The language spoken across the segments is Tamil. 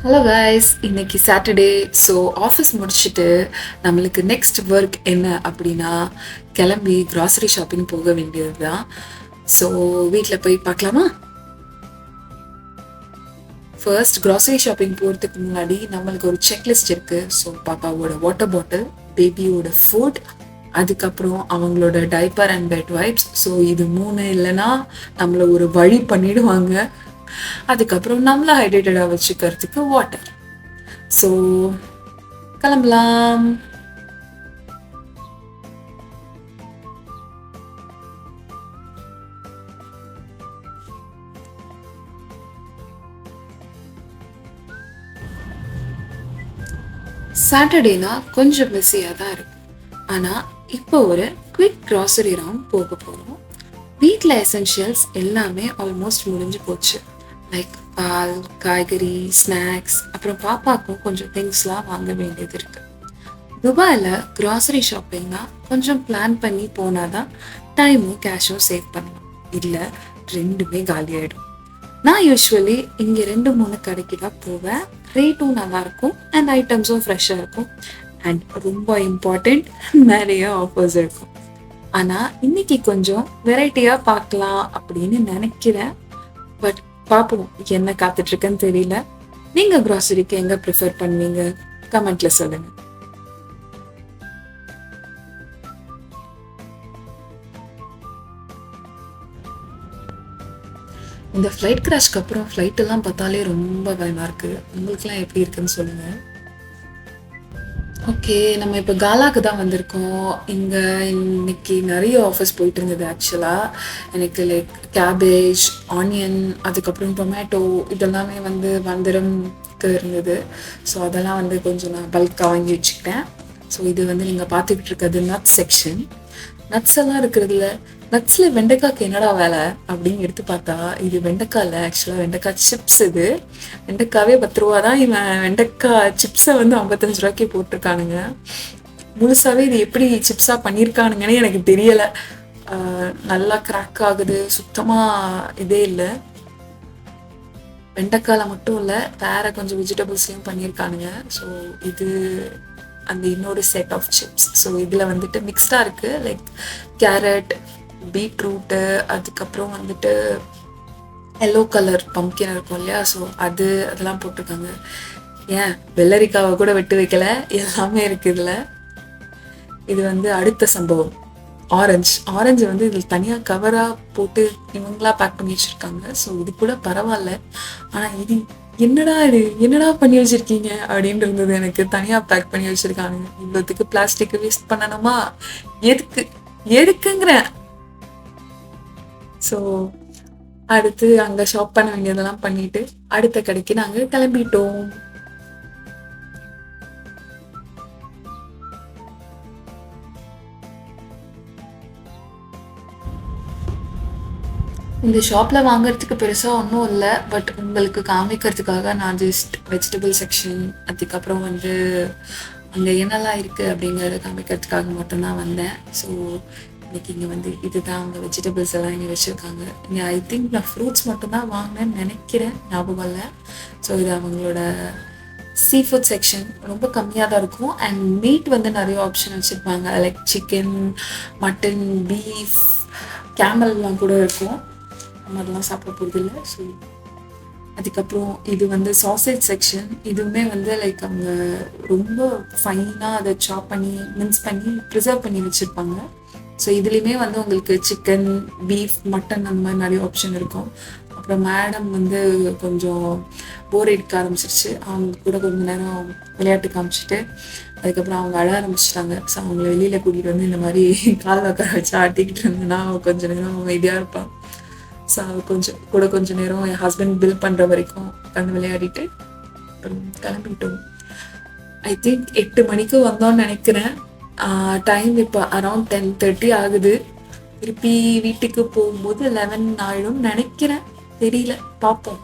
ஹலோ கைஸ், இன்னைக்கு சாட்டர்டே. ஸோ ஆஃபீஸ் முடிச்சுட்டு நம்மளுக்கு நெக்ஸ்ட் ஒர்க் என்ன அப்படின்னா கிளம்பி கிராசரி ஷாப்பிங் போக வேண்டியது தான். ஸோ வீட்டில் போய் பார்க்கலாமா? ஃபர்ஸ்ட் கிராசரி ஷாப்பிங் போகிறதுக்கு முன்னாடி நம்மளுக்கு ஒரு செக்லிஸ்ட் இருக்குது. ஸோ பாப்பாவோட வாட்டர் பாட்டில், பேபியோட ஃபுட், அதுக்கப்புறம் அவங்களோட diaper and bed wipes. So இது மூணு இல்லைன்னா நம்மளை ஒரு வழி பண்ணிடுவாங்க. அதுக்கப்புறம் நம்மளை ஹைட்ரேட்டடாக வச்சுக்கிறதுக்கு வாட்டர். ஸோ கிளம்பலாம். சாட்டர்டேனா கொஞ்சம் பிஸியாக தான் இருக்கும். ஆனால் இப்போ ஒரு குவிக் கிராசரி ரவுண்ட் போக போகிறோம். வீட்டில் எசென்ஷியல்ஸ் எல்லாமே ஆல்மோஸ்ட் முடிஞ்சு போச்சு. லைக் பால், காய்கறி, ஸ்நாக்ஸ், அப்புறம் பாப்பாவுக்கும் கொஞ்சம் திங்ஸ்லாம் வாங்க வேண்டியது இருக்கு. துபாயில் கிராசரி ஷாப்பிங்னா கொஞ்சம் பிளான் பண்ணி போனால் தான் டைமும் கேஷும் சேவ் பண்ணலாம். இல்லை ரெண்டுமே காலி ஆகிடும். நான் யூஸ்வலி இங்கே 2-3 கடைக்கு தான் போவேன். ரேட்டும் நல்லாயிருக்கும் அண்ட் ஐட்டம்ஸும் ஃப்ரெஷ்ஷாக இருக்கும். அண்ட் ரொம்ப இம்பார்ட்டண்ட், நிறைய ஆஃபர்ஸ் இருக்கும். ஆனால் இன்னைக்கு கொஞ்சம் வெரைட்டியாக பார்க்கலாம் அப்படின்னு நினைக்கிறேன். பட் பார்ப்போம், என்ன காத்துட்ருக்குன்னு தெரியல. நீங்கள் க்ராசரிக்கு எங்கே ப்ரிஃபர் பண்ணுவீங்க? கமெண்ட்ல சொல்லுங்கள். இந்த ஃப்ளைட் கிராஷ்க்கு அப்புறம் ஃப்ளைட்டெல்லாம் பார்த்தாலே ரொம்ப பயமாக இருக்குது. உங்களுக்குலாம் எப்படி இருக்குன்னு சொல்லுங்கள். ஓகே, நம்ம இப்போ காலாக்கு தான் வந்திருக்கோம். இங்கே இன்னைக்கு நிறைய ஆஃபர்ஸ் போயிட்டு இருந்தது. ஆக்சுவலாக எனக்கு லைக் கேபேஜ், ஆனியன், அதுக்கப்புறம் டொமேட்டோ இதெல்லாமே வந்திரம்க்கு இருந்தது. ஸோ அதெல்லாம் கொஞ்சம் நான் பல்காக வாங்கி வச்சுக்கிட்டேன். ஸோ இது நீங்கள் பார்த்துக்கிட்டு இருக்கிறது நட்ஸ் செக்ஷன். நட்ஸ் எல்லாம் இருக்கிறதுல நட்ஸில் வெண்டைக்காய்க்கு என்னடா வேலை அப்படின்னு எடுத்து பார்த்தா இது வெண்டைக்காயில் ஆக்சுவலாக வெண்டைக்காய் சிப்ஸ். இது வெண்டைக்காவே 10 ரூபா தான். இவன் வெண்டைக்காய் சிப்ஸை 55 ரூபாய்க்கு போட்டிருக்கானுங்க. முழுசாகவே இது எப்படி சிப்ஸாக பண்ணியிருக்கானுங்கன்னு எனக்கு தெரியலை. நல்லா கிராக் ஆகுது, சுத்தமாக இதே இல்லை. வெண்டைக்காயில் மட்டும் இல்லை, வேற கொஞ்சம் வெஜிடபிள்ஸ்லையும் பண்ணியிருக்கானுங்க. ஸோ இது அந்த இன்னொரு செட் ஆஃப் சிப்ஸ். ஸோ இதில் மிக்ஸ்டாக இருக்குது. லைக் கேரட், பீட்ரூட்டு, அதுக்கப்புறம் எல்லோ கலர் பம்ப்கின் இருக்கும் இல்லையா, ஸோ அதெல்லாம் போட்டிருக்காங்க. ஏன் வெள்ளரிக்காவை கூட விட்டு வைக்கல, எல்லாமே இருக்குது இதில். இது அடுத்த சம்பவம் ஆரஞ்சு இதில் தனியாக கவராக போட்டு இவங்களா பேக் பண்ணி வச்சுருக்காங்க. ஸோ இது கூட பரவாயில்ல. ஆனால் இது என்னடா பண்ணி வச்சிருக்கீங்க அப்படின்னு இருந்தது எனக்கு. தனியாக பேக் பண்ணி வச்சிருக்காங்க. இவ்வளோத்துக்கு பிளாஸ்டிக் வேஸ்ட் பண்ணணுமா? எதுக்குங்கிறேன். ஸோ அடுத்து அங்கே ஷாப் பண்ண வேண்டியதெல்லாம் பண்ணிட்டு அடுத்த கடைக்கு நாங்கள் கிளம்பிட்டோம். இந்த ஷாப்பில் வாங்குறதுக்கு பெருசாக ஒன்றும் இல்லை. பட் உங்களுக்கு காமிக்கிறதுக்காக நான் ஜஸ்ட் வெஜிடபிள் செக்ஷன், அதுக்கப்புறம் அங்கே என்னெல்லாம் இருக்குது அப்படிங்கிறத காமிக்கிறதுக்காக மட்டும்தான் வந்தேன். ஸோ இன்னைக்கு இங்கே இதுதான் அவங்க வெஜிடபிள்ஸ் எல்லாம் இங்கே வச்சுருக்காங்க. இங்கே ஐ திங்க் நான் ஃப்ரூட்ஸ் மட்டும்தான் வாங்கினேன்னு நினைக்கிறேன், ஞாபகம் இல்லை. ஸோ இது அவங்களோட சீ ஃபுட் செக்ஷன். ரொம்ப கம்மியாக தான் இருக்கும். அண்ட் மீட் நிறைய ஆப்ஷன் வச்சுருப்பாங்க. லைக் சிக்கன், மட்டன், பீஃப், கேமல்லாம் கூட இருக்கும். நம்ம அதெல்லாம் சாப்பிட போகிறது இல்லை. ஸோ அதுக்கப்புறம் இது சாசேஜ் செக்ஷன். இதுவுமே லைக் அவங்க ரொம்ப ஃபைனாக அதை சாப் பண்ணி மின்ஸ் பண்ணி ப்ரிசர்வ் பண்ணி வச்சுருப்பாங்க. ஸோ இதுலேயுமே உங்களுக்கு சிக்கன், பீஃப், மட்டன் அந்த மாதிரி நிறைய ஆப்ஷன் இருக்கும். அப்புறம் மேடம் கொஞ்சம் போர் அடிக்க ஆரம்பிச்சிருச்சு. அவங்க கூட கொஞ்சம் நேரம் விளையாட்டு காமிச்சிட்டு அதுக்கப்புறம் அவங்க அழ ஆரம்பிச்சிட்டாங்க. ஸோ அவங்கள வெளியில் கூட்டிகிட்டு இந்த மாதிரி கால் உட்கார வச்சு ஆட்டிக்கிட்டு இருந்தேன்னா கொஞ்சம் நேரம் அமைதியாக இருப்பான். ஸோ கொஞ்சம் நேரம் என் ஹஸ்பண்ட் பில் பண்ணுற வரைக்கும் உட்காந்து விளையாடிட்டு அப்புறம் கிளம்பிட்டோம். ஐ திங்க் 8 மணிக்கு வந்தோன்னு நினைக்கிறேன். டைம் இப்போ அரௌண்ட் 10:30 ஆகுது. திருப்பி வீட்டுக்கு போகும்போது 11 ஆயிடும் நினைக்கிறேன், தெரியல, பார்ப்போம்.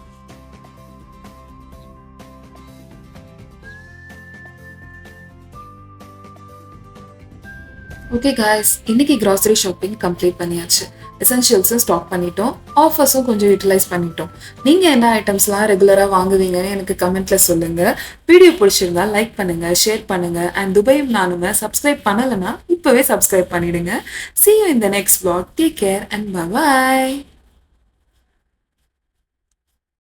ஓகே காய்ஸ், இன்னைக்கு கிராசரி ஷாப்பிங் கம்ப்ளீட் பண்ணியாச்சு. எசென்ஷியல்ஸும் ஸ்டாக் பண்ணிட்டோம், ஆஃபர்ஸும் கொஞ்சம் யூட்டிலைஸ் பண்ணிட்டோம். நீங்கள் என்ன ஐட்டம்ஸ்லாம் ரெகுலராக வாங்குவீங்கன்னு எனக்கு கமெண்ட்டில் சொல்லுங்கள். வீடியோ பிடிச்சிருந்தா லைக் பண்ணுங்கள், ஷேர் பண்ணுங்கள். அண்ட் துபையும் நானுமே சப்ஸ்கிரைப் பண்ணலைன்னா இப்போவே சப்ஸ்கிரைப் பண்ணிவிடுங்க. See you in the next vlog. Take care and bye-bye.